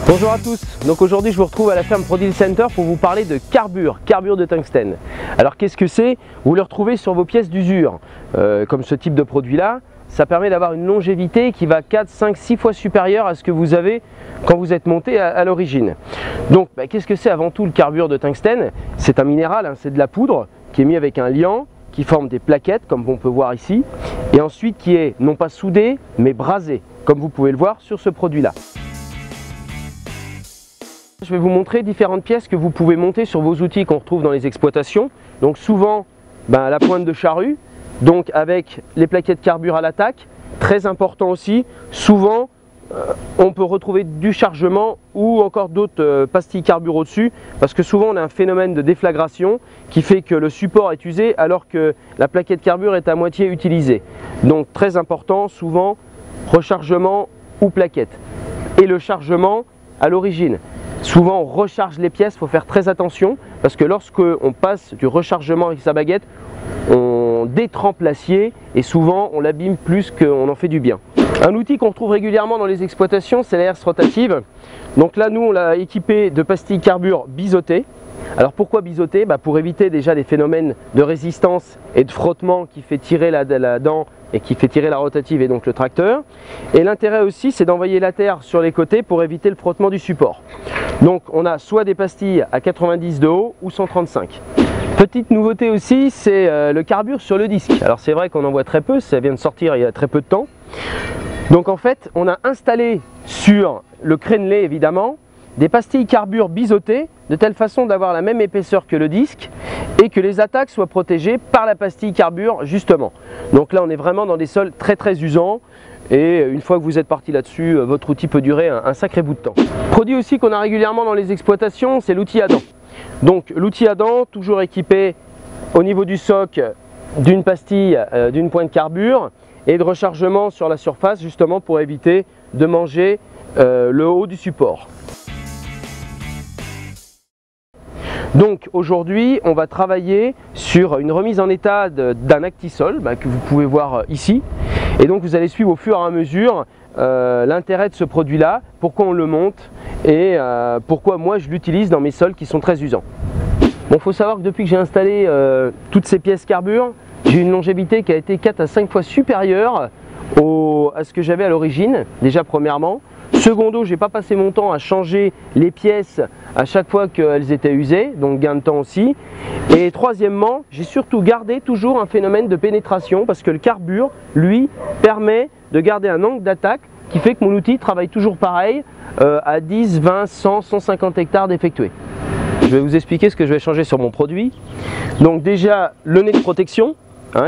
Bonjour à tous, donc aujourd'hui je vous retrouve à la ferme Pro Deal Center pour vous parler de carbure de tungstène. Alors qu'est-ce que c'est? Vous le retrouvez sur vos pièces d'usure, comme ce type de produit là. Ça permet d'avoir une longévité qui va 4, 5, 6 fois supérieure à ce que vous avez quand vous êtes monté à l'origine. Donc qu'est-ce que c'est avant tout le carbure de tungstène? C'est un minéral, c'est de la poudre qui est mis avec un liant qui forme des plaquettes comme on peut voir ici, et ensuite qui est non pas soudé mais brasé, comme vous pouvez le voir sur ce produit là. Je vais vous montrer différentes pièces que vous pouvez monter sur vos outils qu'on retrouve dans les exploitations. Donc souvent à la pointe de charrue, donc avec les plaquettes carbure à l'attaque. Très important aussi, souvent on peut retrouver du chargement ou encore d'autres pastilles carbure au-dessus, parce que souvent on a un phénomène de déflagration qui fait que le support est usé alors que la plaquette carbure est à moitié utilisée. Donc très important, souvent rechargement ou plaquette. Et le chargement à l'origine. Souvent on recharge les pièces, il faut faire très attention parce que lorsque on passe du rechargement avec sa baguette, on détrempe l'acier et souvent on l'abîme plus qu'on en fait du bien. Un outil qu'on retrouve régulièrement dans les exploitations, c'est la herse rotative. Donc là nous on l'a équipé de pastilles carbure biseautées. Alors pourquoi biseauter? Pour éviter déjà des phénomènes de résistance et de frottement qui fait tirer la dent et qui fait tirer la rotative et donc le tracteur. Et l'intérêt aussi c'est d'envoyer la terre sur les côtés pour éviter le frottement du support. Donc on a soit des pastilles à 90 de haut ou 135. Petite nouveauté aussi, c'est le carbure sur le disque. Alors c'est vrai qu'on en voit très peu, ça vient de sortir il y a très peu de temps. Donc en fait on a installé sur le crénelé évidemment des pastilles carbure biseautées de telle façon d'avoir la même épaisseur que le disque et que les attaques soient protégées par la pastille carbure justement. Donc là on est vraiment dans des sols très usants et une fois que vous êtes parti là-dessus, votre outil peut durer un sacré bout de temps. Produit aussi qu'on a régulièrement dans les exploitations, c'est l'outil à dents. Donc l'outil à dents toujours équipé au niveau du soc d'une pastille, d'une pointe carbure et de rechargement sur la surface justement pour éviter de manger le haut du support. Donc aujourd'hui on va travailler sur une remise en état d'un Actisol que vous pouvez voir ici, et donc vous allez suivre au fur et à mesure l'intérêt de ce produit là, pourquoi on le monte et pourquoi moi je l'utilise dans mes sols qui sont très usants. Bon, faut savoir que depuis que j'ai installé toutes ces pièces carbure, j'ai une longévité qui a été 4 à 5 fois supérieure à ce que j'avais à l'origine, déjà premièrement. Secondo, je n'ai pas passé mon temps à changer les pièces à chaque fois qu'elles étaient usées, donc gain de temps aussi. Et troisièmement, j'ai surtout gardé toujours un phénomène de pénétration parce que le carbure, lui, permet de garder un angle d'attaque qui fait que mon outil travaille toujours pareil à 10, 20, 100, 150 hectares d'effectués. Je vais vous expliquer ce que je vais changer sur mon produit. Donc déjà, le nez de protection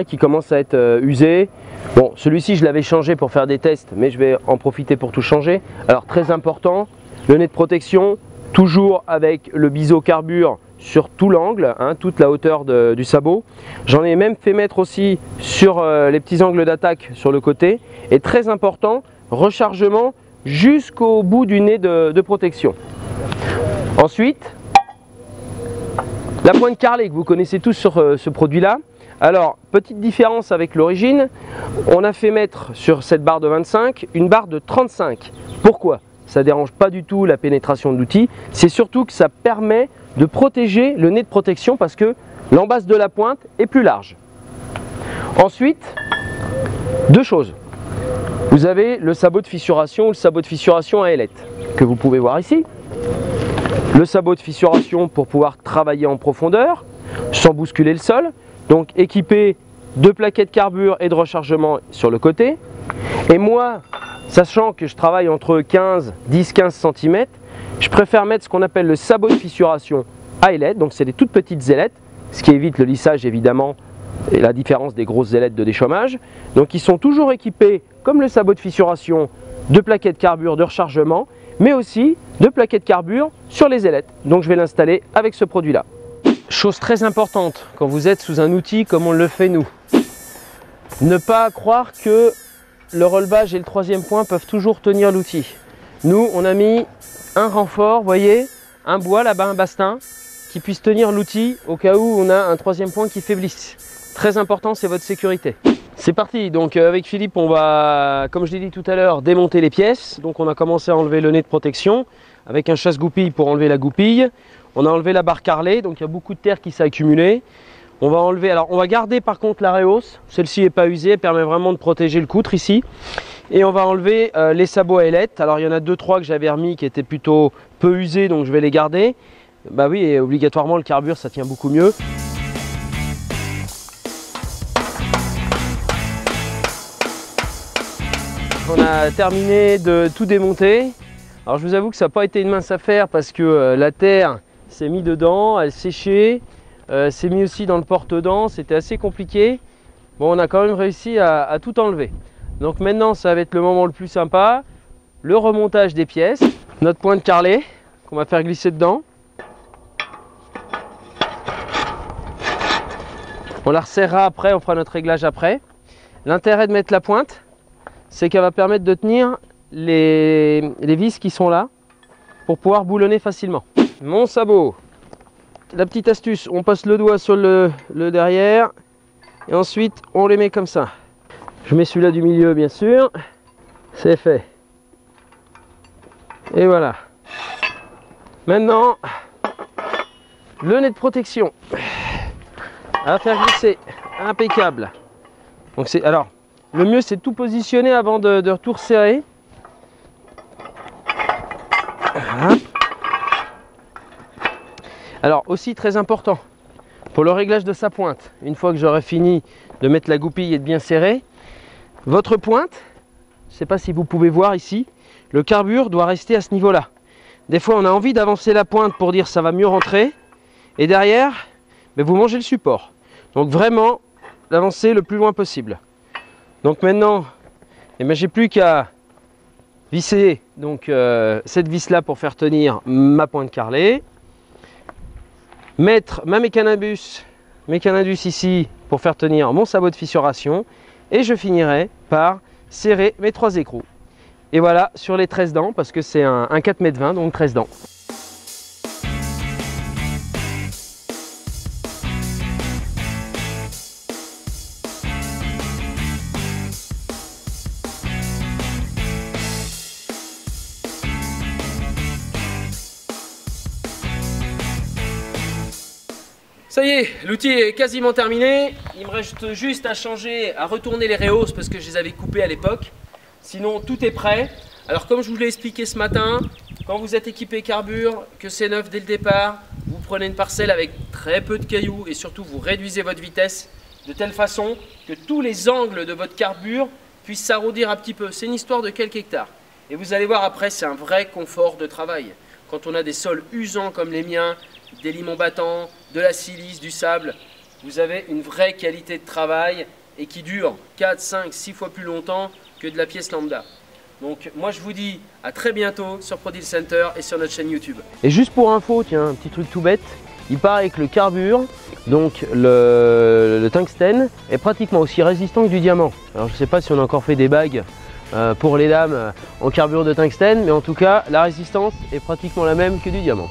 qui commence à être usé. Bon, celui-ci je l'avais changé pour faire des tests, mais je vais en profiter pour tout changer. Alors très important, le nez de protection, toujours avec le biseau carbure sur tout l'angle, toute la hauteur du sabot. J'en ai même fait mettre aussi sur les petits angles d'attaque sur le côté. Et très important, rechargement jusqu'au bout du nez de protection. Ensuite, la pointe carrelée que vous connaissez tous sur ce produit-là. Alors, petite différence avec l'origine, on a fait mettre sur cette barre de 25 une barre de 35. Pourquoi? Ça ne dérange pas du tout la pénétration de l'outil, c'est surtout que ça permet de protéger le nez de protection parce que l'embasse de la pointe est plus large. Ensuite, deux choses. Vous avez le sabot de fissuration ou le sabot de fissuration à ailette que vous pouvez voir ici. Le sabot de fissuration pour pouvoir travailler en profondeur sans bousculer le sol. Donc équipé de plaquettes carbure et de rechargement sur le côté. Et moi, sachant que je travaille entre 10-15 cm, je préfère mettre ce qu'on appelle le sabot de fissuration à ailette. Donc c'est des toutes petites ailettes, ce qui évite le lissage évidemment et la différence des grosses ailettes de déchômage. Donc ils sont toujours équipés, comme le sabot de fissuration, de plaquettes carbure de rechargement, mais aussi de plaquettes carbure sur les ailettes. Donc je vais l'installer avec ce produit-là. Chose très importante quand vous êtes sous un outil comme on le fait nous, ne pas croire que le relevage et le troisième point peuvent toujours tenir l'outil. Nous on a mis un renfort, voyez, un bois là-bas, un bastin qui puisse tenir l'outil au cas où on a un troisième point qui faiblisse. Très important, c'est votre sécurité. C'est parti, donc avec Philippe on va, comme je l'ai dit tout à l'heure, démonter les pièces. Donc on a commencé à enlever le nez de protection. avec un chasse-goupille pour enlever la goupille. On a enlevé la barre carrelée, donc il y a beaucoup de terre qui s'est accumulée. On va enlever, alors on va garder par contre la réhausse, celle-ci n'est pas usée, elle permet vraiment de protéger le coutre ici. Et on va enlever les sabots à ailettes. Alors il y en a 2-3 que j'avais remis qui étaient plutôt peu usés, donc je vais les garder. Bah oui, et obligatoirement le carbure ça tient beaucoup mieux. On a terminé de tout démonter. Alors je vous avoue que ça n'a pas été une mince affaire parce que la terre s'est mise dedans, elle séchait, s'est mise aussi dans le porte-dents, c'était assez compliqué. Bon, on a quand même réussi à tout enlever. Donc maintenant ça va être le moment le plus sympa, le remontage des pièces. Notre pointe carrelée qu'on va faire glisser dedans. On la resserrera après, on fera notre réglage après. L'intérêt de mettre la pointe, c'est qu'elle va permettre de tenir les vis qui sont là pour pouvoir boulonner facilement. Mon sabot, la petite astuce, on passe le doigt sur le derrière et ensuite on les met comme ça. Je mets celui-là du milieu bien sûr, c'est fait. Et voilà. Maintenant, le nez de protection à faire glisser, impeccable. Donc alors, le mieux c'est de tout positionner avant de tout resserrer. Voilà. Alors aussi très important, pour le réglage de sa pointe, une fois que j'aurai fini de mettre la goupille et de bien serrer, votre pointe, je ne sais pas si vous pouvez voir ici, le carbure doit rester à ce niveau-là. Des fois on a envie d'avancer la pointe pour dire ça va mieux rentrer, et derrière, mais vous mangez le support. Donc vraiment, l'avancer le plus loin possible. Donc maintenant, eh bien, j'ai plus qu'à visser donc, cette vis là pour faire tenir ma pointe carrelée, mettre ma mécanabus ici pour faire tenir mon sabot de fissuration et je finirai par serrer mes 3 écrous. Et voilà sur les 13 dents parce que c'est un 4,20 m donc 13 dents. Ça y est, l'outil est quasiment terminé. Il me reste juste à changer, à retourner les réhausses parce que je les avais coupées à l'époque. Sinon, tout est prêt. Alors, comme je vous l'ai expliqué ce matin, quand vous êtes équipé carbure, que c'est neuf dès le départ, vous prenez une parcelle avec très peu de cailloux et surtout vous réduisez votre vitesse de telle façon que tous les angles de votre carbure puissent s'arrondir un petit peu. C'est une histoire de quelques hectares. Et vous allez voir après, c'est un vrai confort de travail. Quand on a des sols usants comme les miens, des limons battants, de la silice, du sable, vous avez une vraie qualité de travail et qui dure 4, 5, 6 fois plus longtemps que de la pièce lambda. Donc moi je vous dis à très bientôt sur ProDeal Center et sur notre chaîne YouTube. Et juste pour info, tiens, un petit truc tout bête, il paraît que le carbure, donc le tungstène, est pratiquement aussi résistant que du diamant. Alors je ne sais pas si on a encore fait des bagues pour les dames en carbure de tungstène, mais en tout cas la résistance est pratiquement la même que du diamant.